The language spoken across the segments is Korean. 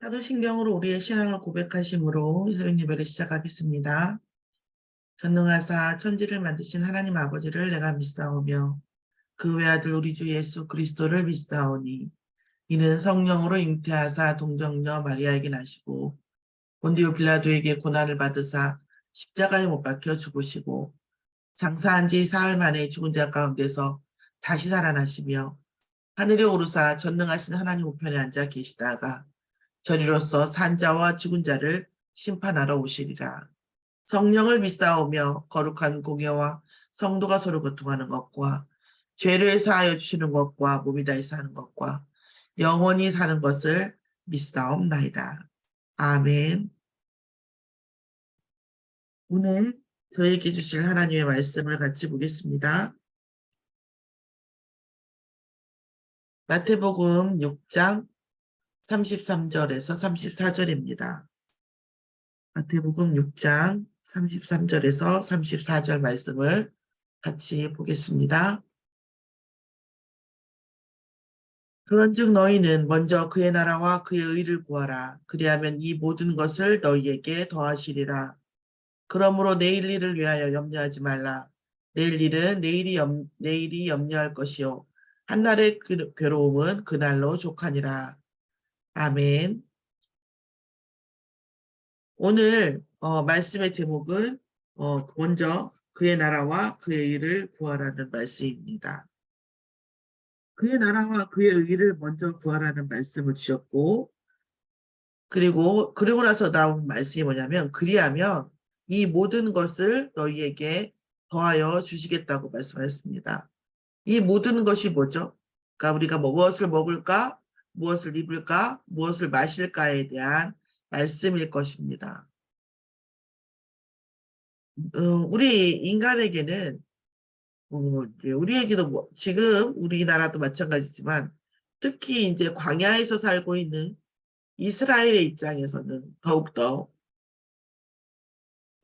사도신경으로 우리의 신앙을 고백하심으로 예수님 예배를 시작하겠습니다. 전능하사 천지를 만드신 하나님 아버지를 내가 믿사오며 그 외아들 우리 주 예수 그리스도를 믿사오니 이는 성령으로 잉태하사 동정녀 마리아에게 나시고 본디오 빌라도에게 고난을 받으사 십자가에 못 박혀 죽으시고 장사한 지 사흘 만에 죽은 자 가운데서 다시 살아나시며 하늘에 오르사 전능하신 하나님 우편에 앉아 계시다가 저리로서 산자와 죽은 자를 심판하러 오시리라. 성령을 믿사오며 거룩한 공예와 성도가 서로 교통하는 것과 죄를 사하여 주시는 것과 몸이 다해 사는 것과 영원히 사는 것을 믿사옵나이다. 아멘. 오늘 저에게 주실 하나님의 말씀을 같이 보겠습니다. 마태복음 6장 33절에서 34절입니다. 마태복음 6장 33절에서 34절 말씀을 같이 보겠습니다. 그런즉 너희는 먼저 그의 나라와 그의 의를 구하라. 그리하면 이 모든 것을 너희에게 더하시리라. 그러므로 내일 일을 위하여 염려하지 말라. 내일 일은 내일이 염려할 것이요. 한날의 괴로움은 그날로 족하니라. 아멘. 오늘 말씀의 제목은 먼저 그의 나라와 그의 의를 구하라는 말씀입니다. 그의 나라와 그의 의를 먼저 구하라는 말씀을 주셨고, 그리고 나서 나온 말씀이 뭐냐면, 그리하면 이 모든 것을 너희에게 더하여 주시겠다고 말씀하셨습니다. 이 모든 것이 뭐죠? 그러니까 우리가 무엇을 먹을까, 무엇을 입을까, 무엇을 마실까에 대한 말씀일 것입니다. 우리 인간에게는 우리에게도 지금 우리나라도 마찬가지지만 특히 이제 광야에서 살고 있는 이스라엘의 입장에서는 더욱더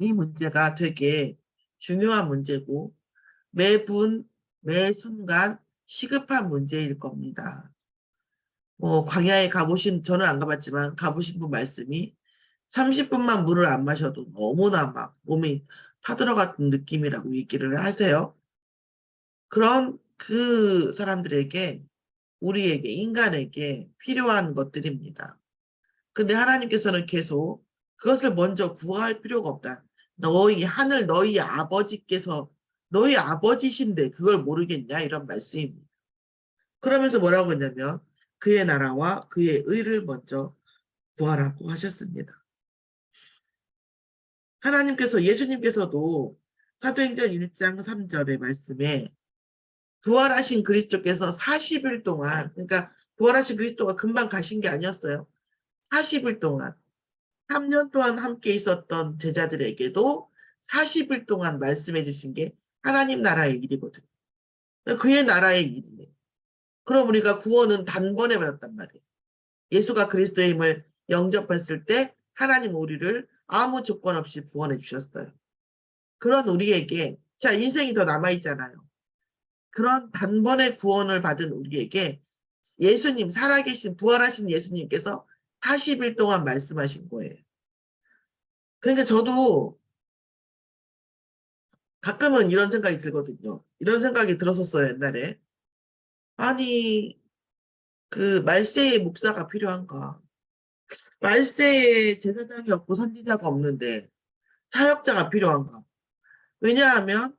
이 문제가 되게 중요한 문제고 매 순간 시급한 문제일 겁니다. 광야에 저는 안 가봤지만 가보신 분 말씀이 30분만 물을 안 마셔도 너무나 막 몸이 타들어갔던 느낌이라고 얘기를 하세요. 그런 그 사람들에게 우리에게 인간에게 필요한 것들입니다. 근데 하나님께서는 계속 그것을 먼저 구할 필요가 없다. 너희 아버지께서 너희 아버지신데 그걸 모르겠냐 이런 말씀입니다. 그러면서 뭐라고 했냐면 그의 나라와 그의 의를 먼저 구하라고 하셨습니다. 예수님께서도 사도행전 1장 3절의 말씀에 부활하신 그리스도께서 40일 동안, 그러니까 부활하신 그리스도가 금방 가신 게 아니었어요. 40일 동안, 3년 동안 함께 있었던 제자들에게도 40일 동안 말씀해 주신 게 하나님 나라의 일이거든요. 그의 나라의 일이에요. 그럼 우리가 구원은 단번에 받았단 말이에요. 예수가 그리스도의 힘을 영접했을 때 하나님 우리를 아무 조건 없이 구원해 주셨어요. 그런 우리에게, 자, 인생이 더 남아있잖아요. 그런 단번에 구원을 받은 우리에게 살아계신, 부활하신 예수님께서 40일 동안 말씀하신 거예요. 그러니까 저도 가끔은 이런 생각이 들거든요. 이런 생각이 들었었어요, 옛날에. 아니, 그 말세의 목사가 필요한가? 말세에 제사장이 없고 선지자가 없는데 사역자가 필요한가? 왜냐하면,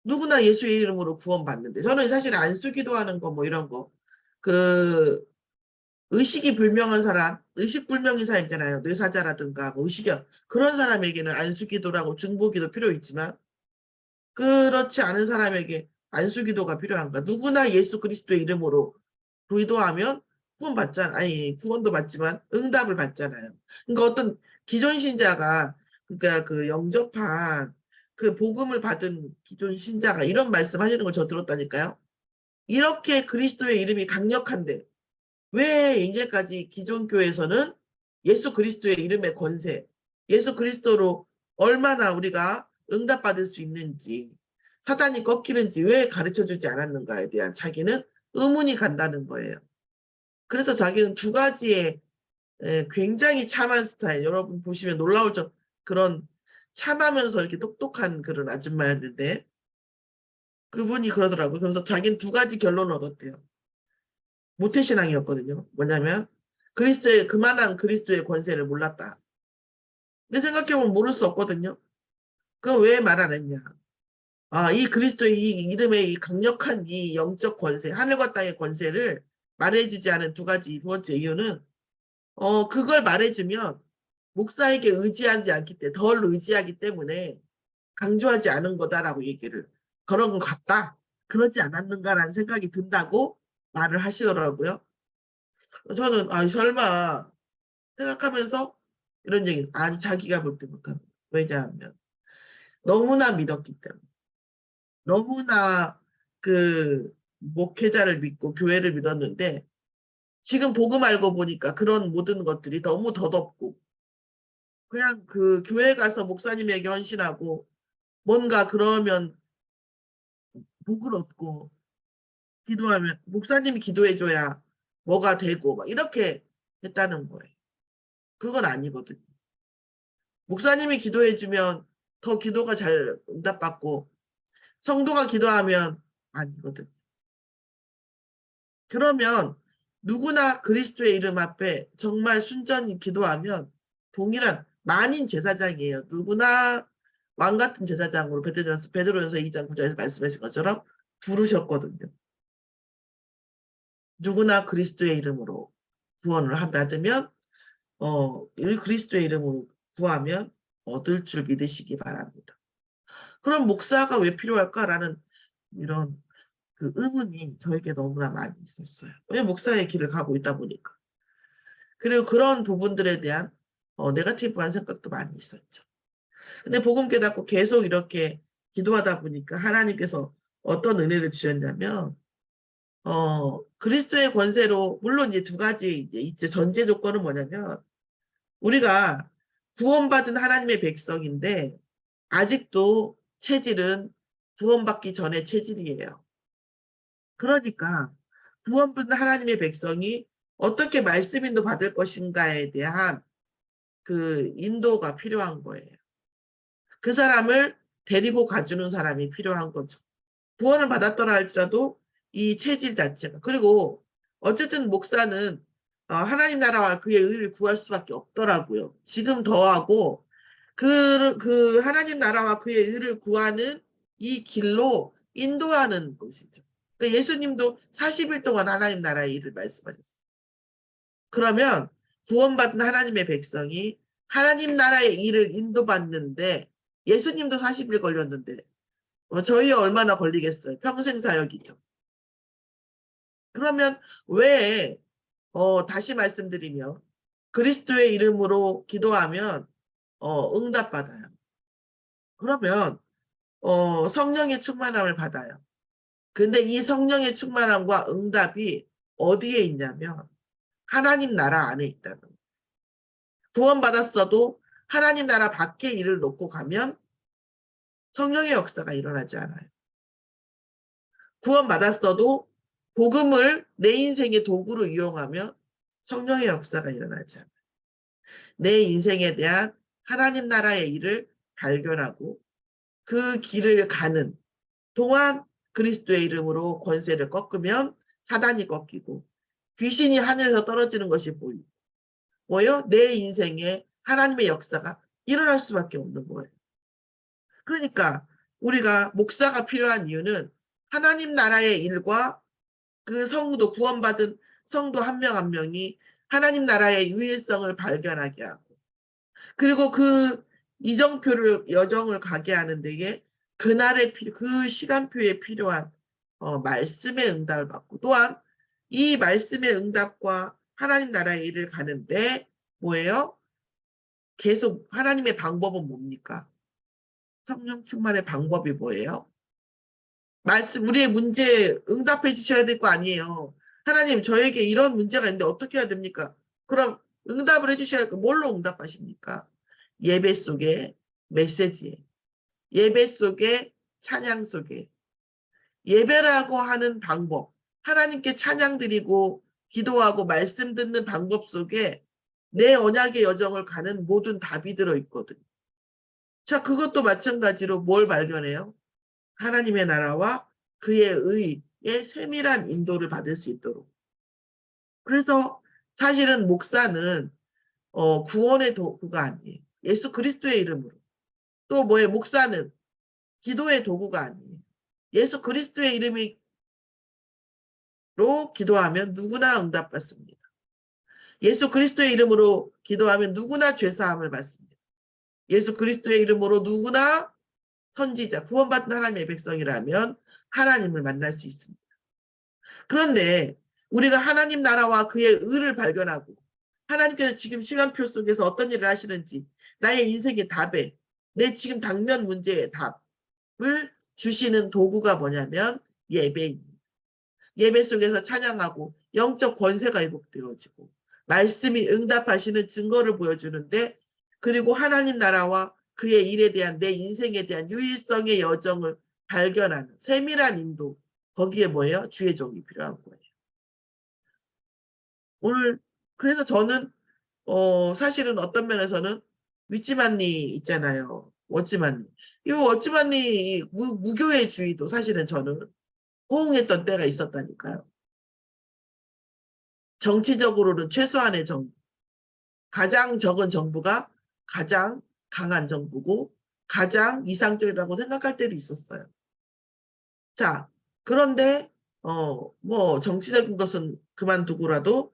누구나 예수의 이름으로 구원받는데, 저는 사실 안수기도 하는 거, 뭐 이런 거, 그, 의식이 불명한 사람, 의식불명인 사람 있잖아요. 뇌사자라든가, 뭐 그런 사람에게는 안수기도라고 중보기도 필요 있지만, 그렇지 않은 사람에게 안수기도가 필요한가? 누구나 예수 그리스도의 이름으로 기도하면 구원도 받지만 응답을 받잖아요. 그러니까 어떤 기존 신자가, 그러니까 그 영접한 그 복음을 받은 기존 신자가 이런 말씀 하시는 걸 저 들었다니까요. 이렇게 그리스도의 이름이 강력한데, 왜 이제까지 기존 교회에서는 예수 그리스도의 이름의 권세, 예수 그리스도로 얼마나 우리가 응답받을 수 있는지, 사단이 꺾이는지 왜 가르쳐 주지 않았는가에 대한 자기는 의문이 간다는 거예요. 그래서 자기는 두 가지의 굉장히 참한 스타일. 여러분 보시면 놀라울 정 그런 참하면서 이렇게 똑똑한 그런 아줌마였는데 그분이 그러더라고요. 그래서 자기는 두 가지 결론을 얻었대요. 모태신앙이었거든요. 뭐냐면 그만한 그리스도의 권세를 몰랐다. 근데 생각해보면 모를 수 없거든요. 그거 왜 말 안 했냐. 아, 이 그리스도의 이 이름의 이 강력한 이 영적 권세, 하늘과 땅의 권세를 말해주지 않은 두 번째 이유는, 그걸 말해주면 목사에게 의지하지 않기 때문에, 덜 의지하기 때문에 강조하지 않은 거다라고 얘기를, 그런 것 같다. 그러지 않았는가라는 생각이 든다고 말을 하시더라고요. 저는, 아, 설마 생각하면서 이런 얘기, 아니, 자기가 볼 때 못합니다. 왜냐하면 너무나 믿었기 때문에. 너무나 그 목회자를 믿고 교회를 믿었는데 지금 복음 알고 보니까 그런 모든 것들이 너무 덧없고 그냥 그 교회 가서 목사님에게 헌신하고 뭔가 그러면 복을 얻고 기도하면 목사님이 기도해줘야 뭐가 되고 막 이렇게 했다는 거예요. 그건 아니거든요. 목사님이 기도해주면 더 기도가 잘 응답받고 성도가 기도하면 아니거든요. 그러면 누구나 그리스도의 이름 앞에 정말 순전히 기도하면 동일한 만인 제사장이에요. 누구나 왕 같은 제사장으로 베드로전서 2장 9절에서 말씀하신 것처럼 부르셨거든요. 누구나 그리스도의 이름으로 구원을 받으면 이 그리스도의 이름으로 구하면 얻을 줄 믿으시기 바랍니다. 그럼 목사가 왜 필요할까라는 이런 그 의문이 저에게 너무나 많이 있었어요. 왜 목사의 길을 가고 있다 보니까. 그리고 그런 부분들에 대한 네거티브한 생각도 많이 있었죠. 근데 복음 깨닫고 계속 이렇게 기도하다 보니까 하나님께서 어떤 은혜를 주셨냐면 그리스도의 권세로 물론 이제 두 가지 이제 전제 조건은 뭐냐면 우리가 구원받은 하나님의 백성인데 아직도 체질은 구원받기 전의 체질이에요. 그러니까 구원받은 하나님의 백성이 어떻게 말씀 인도 받을 것인가에 대한 그 인도가 필요한 거예요. 그 사람을 데리고 가주는 사람이 필요한 거죠. 구원을 받았더라 할지라도 이 체질 자체가. 그리고 어쨌든 목사는 하나님 나라와 그의 의를 구할 수밖에 없더라고요. 지금 더하고 그 하나님 나라와 그의 의를 구하는 이 길로 인도하는 것이죠. 그러니까 예수님도 40일 동안 하나님 나라의 일을 말씀하셨어요. 그러면 구원받은 하나님의 백성이 하나님 나라의 일을 인도받는데 예수님도 40일 걸렸는데 저희 얼마나 걸리겠어요? 평생 사역이죠. 그러면 왜 다시 말씀드리면 그리스도의 이름으로 기도하면 응답받아요. 그러면 성령의 충만함을 받아요. 근데 이 성령의 충만함과 응답이 어디에 있냐면 하나님 나라 안에 있다는 거예요. 구원받았어도 하나님 나라 밖에 일을 놓고 가면 성령의 역사가 일어나지 않아요. 구원받았어도 복음을 내 인생의 도구로 이용하면 성령의 역사가 일어나지 않아요. 내 인생에 대한 하나님 나라의 일을 발견하고 그 길을 가는 동안 그리스도의 이름으로 권세를 꺾으면 사단이 꺾이고 귀신이 하늘에서 떨어지는 것이 보이고 뭐요? 내 인생에 하나님의 역사가 일어날 수밖에 없는 거예요. 그러니까 우리가 목사가 필요한 이유는 하나님 나라의 일과 그 성도 구원받은 성도 한 명 한 명이 하나님 나라의 유일성을 발견하게 하고 그리고 그 이정표를 여정을 가게 하는 데에 그날의 그 시간표에 필요한 말씀의 응답을 받고 또한 이 말씀의 응답과 하나님 나라의 일을 가는데 뭐예요? 계속 하나님의 방법은 뭡니까? 성령 충만의 방법이 뭐예요? 말씀 우리의 문제에 응답해 주셔야 될 거 아니에요. 하나님 저에게 이런 문제가 있는데 어떻게 해야 됩니까? 그럼 응답을 해주셔야 할 거 뭘로 응답하십니까? 예배 속에 메시지에 예배 속에 찬양 속에 예배라고 하는 방법 하나님께 찬양 드리고 기도하고 말씀 듣는 방법 속에 내 언약의 여정을 가는 모든 답이 들어있거든. 자, 그것도 마찬가지로 뭘 발견해요? 하나님의 나라와 그의 의의 세밀한 인도를 받을 수 있도록. 그래서 사실은 목사는 구원의 도구가 아니에요. 예수 그리스도의 이름으로. 또 뭐예요? 목사는 기도의 도구가 아니에요. 예수 그리스도의 이름으로 기도하면 누구나 응답받습니다. 예수 그리스도의 이름으로 기도하면 누구나 죄사함을 받습니다. 예수 그리스도의 이름으로 누구나 선지자, 구원받은 하나님의 백성이라면 하나님을 만날 수 있습니다. 그런데 우리가 하나님 나라와 그의 의를 발견하고 하나님께서 지금 시간표 속에서 어떤 일을 하시는지 나의 인생의 답에 내 지금 당면 문제의 답을 주시는 도구가 뭐냐면 예배입니다. 예배 속에서 찬양하고 영적 권세가 회복되어지고 말씀이 응답하시는 증거를 보여주는데 그리고 하나님 나라와 그의 일에 대한 내 인생에 대한 유일성의 여정을 발견하는 세밀한 인도 거기에 뭐예요? 주의 종이 필요한 거예요. 오늘 그래서 저는 사실은 어떤 면에서는 윗지만리 있잖아요. 워치만리. 이 워치만리 무교회주의도 사실은 저는 호응했던 때가 있었다니까요. 정치적으로는 최소한의 정부. 가장 적은 정부가 가장 강한 정부고 가장 이상적이라고 생각할 때도 있었어요. 자, 그런데 뭐 정치적인 것은 그만두고라도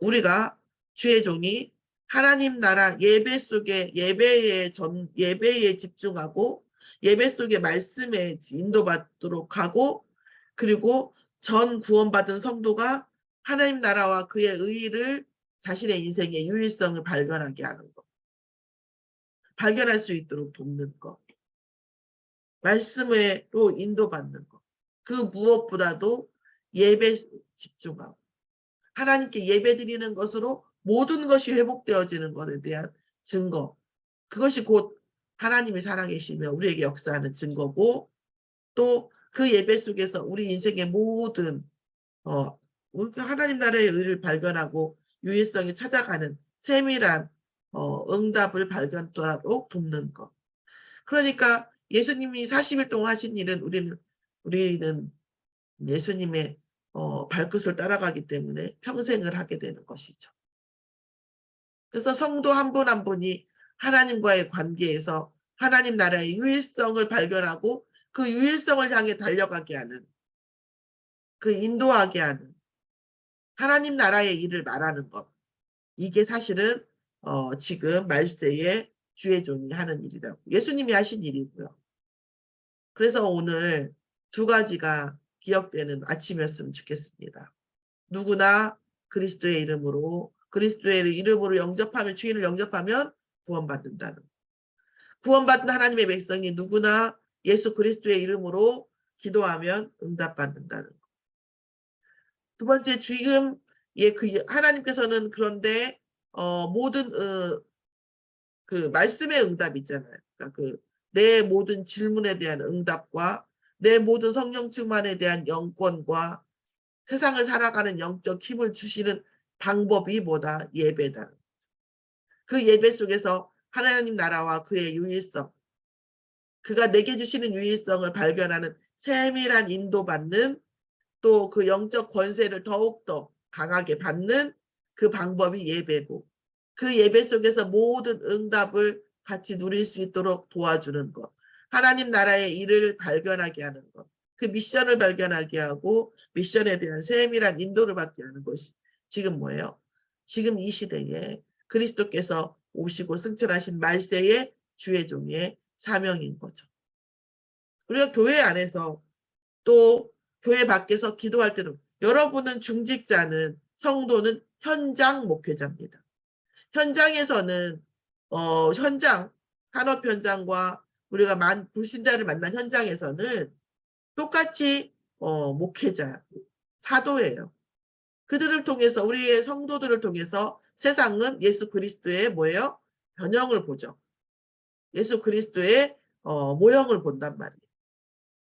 우리가 주의 종이 하나님 나라 예배 속에 예배에 집중하고 예배 속에 말씀에 인도받도록 하고 그리고 전 구원받은 성도가 하나님 나라와 그의 의의를 자신의 인생의 유일성을 발견하게 하는 것. 발견할 수 있도록 돕는 것. 말씀으로 인도받는 것. 그 무엇보다도 예배 집중하고 하나님께 예배 드리는 것으로 모든 것이 회복되어지는 것에 대한 증거. 그것이 곧 하나님이 살아계시며 우리에게 역사하는 증거고 또 그 예배 속에서 우리 인생의 모든 하나님 나라의 의를 발견하고 유일성이 찾아가는 세밀한 응답을 발견하도록 돕는 것. 그러니까 예수님이 40일 동안 하신 일은 우리는 예수님의 발끝을 따라가기 때문에 평생을 하게 되는 것이죠. 그래서 성도 한 분 한 분이 하나님과의 관계에서 하나님 나라의 유일성을 발견하고 그 유일성을 향해 달려가게 하는 그 인도하게 하는 하나님 나라의 일을 말하는 것. 이게 사실은 지금 말세에 주의 종이 하는 일이라고 예수님이 하신 일이고요. 그래서 오늘 두 가지가 기억되는 아침이었으면 좋겠습니다. 누구나 그리스도의 이름으로 영접하면 주인을 영접하면 구원받는다는 구원받은 하나님의 백성이 누구나 예수 그리스도의 이름으로 기도하면 응답받는다는 것. 두 번째 지금 하나님께서는 그런데 모든 그 말씀의 응답 있잖아요. 그러니까 내 모든 질문에 대한 응답과 내 모든 성령 충만에 대한 영권과 세상을 살아가는 영적 힘을 주시는 방법이 뭐다? 예배다. 그 예배 속에서 하나님 나라와 그의 유일성, 그가 내게 주시는 유일성을 발견하는 세밀한 인도받는 또 그 영적 권세를 더욱더 강하게 받는 그 방법이 예배고 그 예배 속에서 모든 응답을 같이 누릴 수 있도록 도와주는 것. 하나님 나라의 일을 발견하게 하는 것. 그 미션을 발견하게 하고 미션에 대한 세밀한 인도를 받게 하는 것이 지금 뭐예요? 지금 이 시대에 그리스도께서 오시고 승천하신 말세의 주의 종의 사명인 거죠. 우리가 교회 안에서 또 교회 밖에서 기도할 때는 여러분은 중직자는 성도는 현장 목회자입니다. 현장에서는 산업 현장과 우리가 불신자를 만난 현장에서는 똑같이 목회자, 사도예요. 그들을 통해서 우리의 성도들을 통해서 세상은 예수 그리스도의 뭐예요? 변형을 보죠. 예수 그리스도의 모형을 본단 말이에요.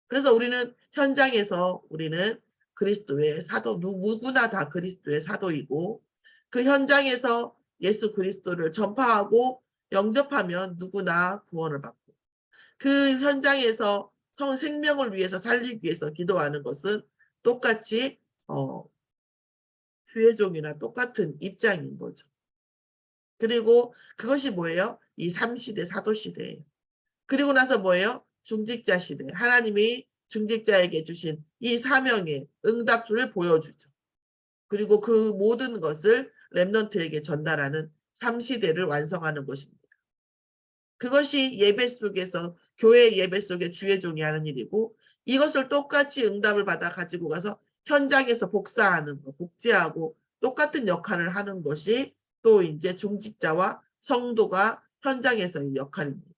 그래서 우리는 현장에서 우리는 그리스도의 사도, 누구나 다 그리스도의 사도이고 그 현장에서 예수 그리스도를 전파하고 영접하면 누구나 구원을 받고 그 현장에서 생명을 위해서 살리기 위해서 기도하는 것은 똑같이 주의종이나 똑같은 입장인 거죠. 그리고 그것이 뭐예요? 이 3시대 사도시대예요. 그리고 나서 뭐예요? 중직자 시대. 하나님이 중직자에게 주신 이 사명의 응답을 보여주죠. 그리고 그 모든 것을 렘넌트에게 전달하는 3시대를 완성하는 것입니다. 그것이 예배 속에서 교회 예배 속에 주의 종이 하는 일이고 이것을 똑같이 응답을 받아 가지고 가서 현장에서 복사하는 거, 복제하고 똑같은 역할을 하는 것이 또 이제 중직자와 성도가 현장에서의 역할입니다.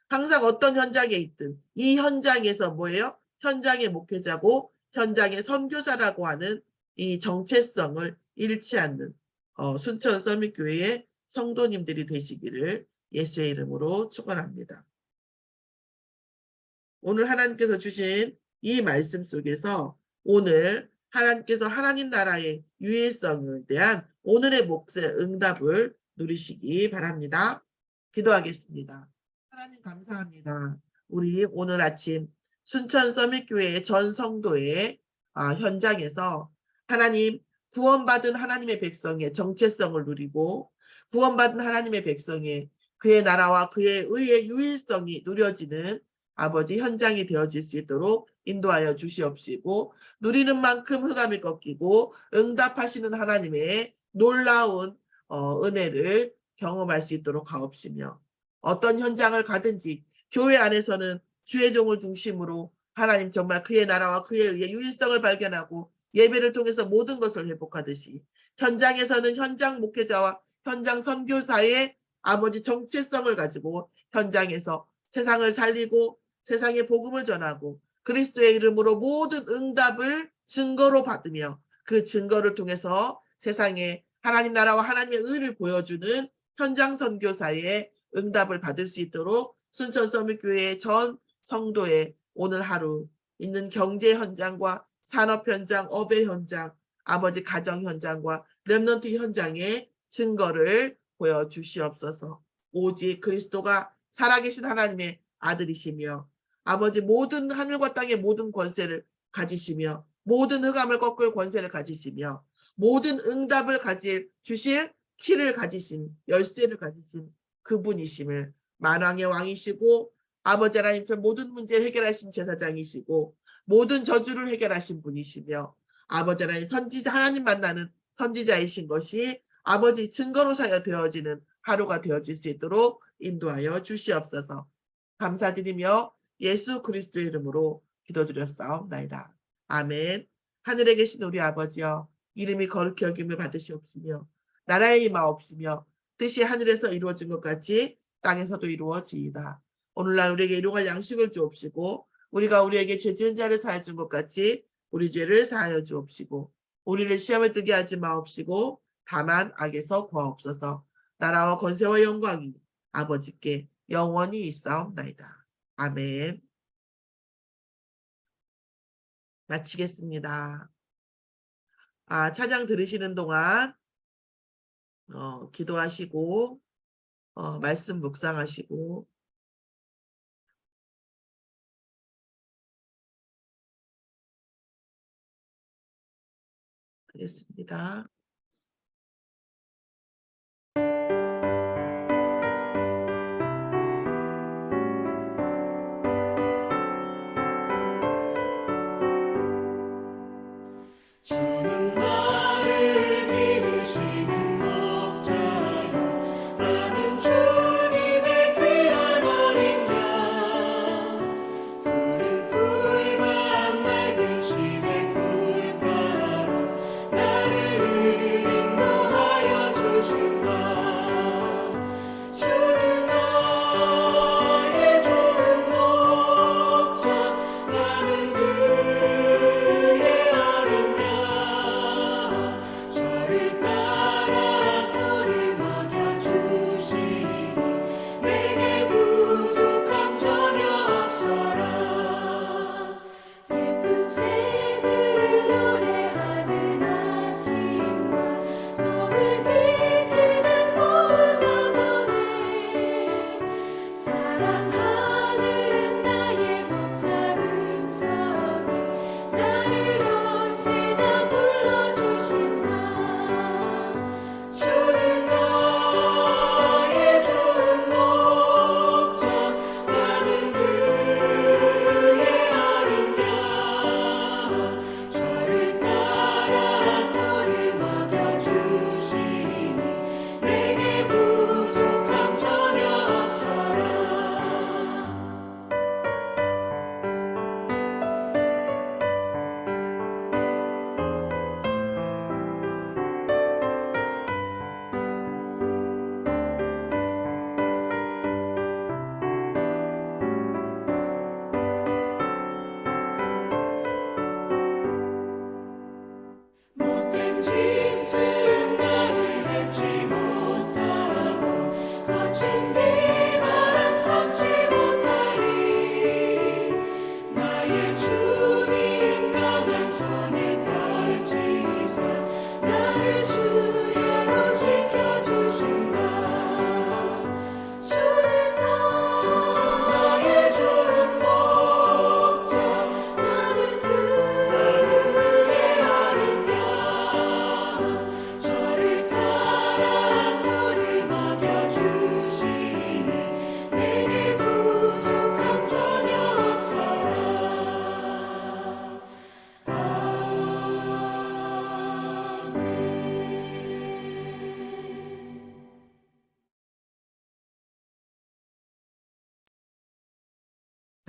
항상 어떤 현장에 있든 이 현장에서 뭐예요? 현장의 목회자고 현장의 선교사라고 하는 이 정체성을 잃지 않는 순천 서밋교회의 성도님들이 되시기를 예수의 이름으로 축원합니다. 오늘 하나님께서 주신 이 말씀 속에서 오늘 하나님께서 하나님 나라의 유일성에 대한 오늘의 몫의 응답을 누리시기 바랍니다. 기도하겠습니다. 하나님 감사합니다. 우리 오늘 아침 순천 서밋교회 전 성도의 현장에서 하나님 구원받은 하나님의 백성의 정체성을 누리고 구원받은 하나님의 백성의 그의 나라와 그의 의의 유일성이 누려지는 아버지 현장이 되어질 수 있도록 인도하여 주시옵시고 누리는 만큼 흑암이 꺾이고 응답하시는 하나님의 놀라운 은혜를 경험할 수 있도록 하옵시며 어떤 현장을 가든지 교회 안에서는 주의 종을 중심으로 하나님 정말 그의 나라와 그의 의의 유일성을 발견하고 예배를 통해서 모든 것을 회복하듯이 현장에서는 현장 목회자와 현장 선교사의 아버지 정체성을 가지고 현장에서 세상을 살리고 세상에 복음을 전하고 그리스도의 이름으로 모든 응답을 증거로 받으며 그 증거를 통해서 세상에 하나님 나라와 하나님의 의를 보여주는 현장 선교사의 응답을 받을 수 있도록 순천 서밋교회 전 성도의 오늘 하루 있는 경제 현장과 산업 현장, 업의 현장, 아버지 가정 현장과 렘넌트 현장의 증거를 보여주시옵소서. 오직 그리스도가 살아계신 하나님의 아들이시며 아버지 모든 하늘과 땅의 모든 권세를 가지시며 모든 흑암을 꺾을 권세를 가지시며 모든 응답을 주실 키를 가지신 열쇠를 가지신 그분이심을 만왕의 왕이시고 아버지 하나님처럼 모든 문제를 해결하신 제사장이시고 모든 저주를 해결하신 분이시며 아버지 하나님 선지자 하나님 만나는 선지자이신 것이 아버지 증거로 사여 되어지는 하루가 되어질 수 있도록 인도하여 주시옵소서. 감사드리며 예수 그리스도의 이름으로 기도드렸사옵나이다. 아멘. 하늘에 계신 우리 아버지여 이름이 거룩히 여김을 받으시옵시며 나라의 임하옵시며 뜻이 하늘에서 이루어진 것 같이 땅에서도 이루어지이다. 오늘날 우리에게 일용할 양식을 주옵시고 우리가 우리에게 죄 지은 자를 사하여 준 것 같이 우리 죄를 사하여 주옵시고 우리를 시험에 들게 하지 마옵시고 다만 악에서 구하옵소서. 나라와 권세와 영광이 아버지께 영원히 있사옵나이다. 아멘. 마치겠습니다. 찬양 들으시는 동안 기도하시고 말씀 묵상하시고 하겠습니다. 주는 나를 기르시는 목자요 나는 주님의 귀한 어린 양 푸른 풀밭 맑은 시냇 물가로 나를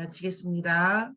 마치겠습니다.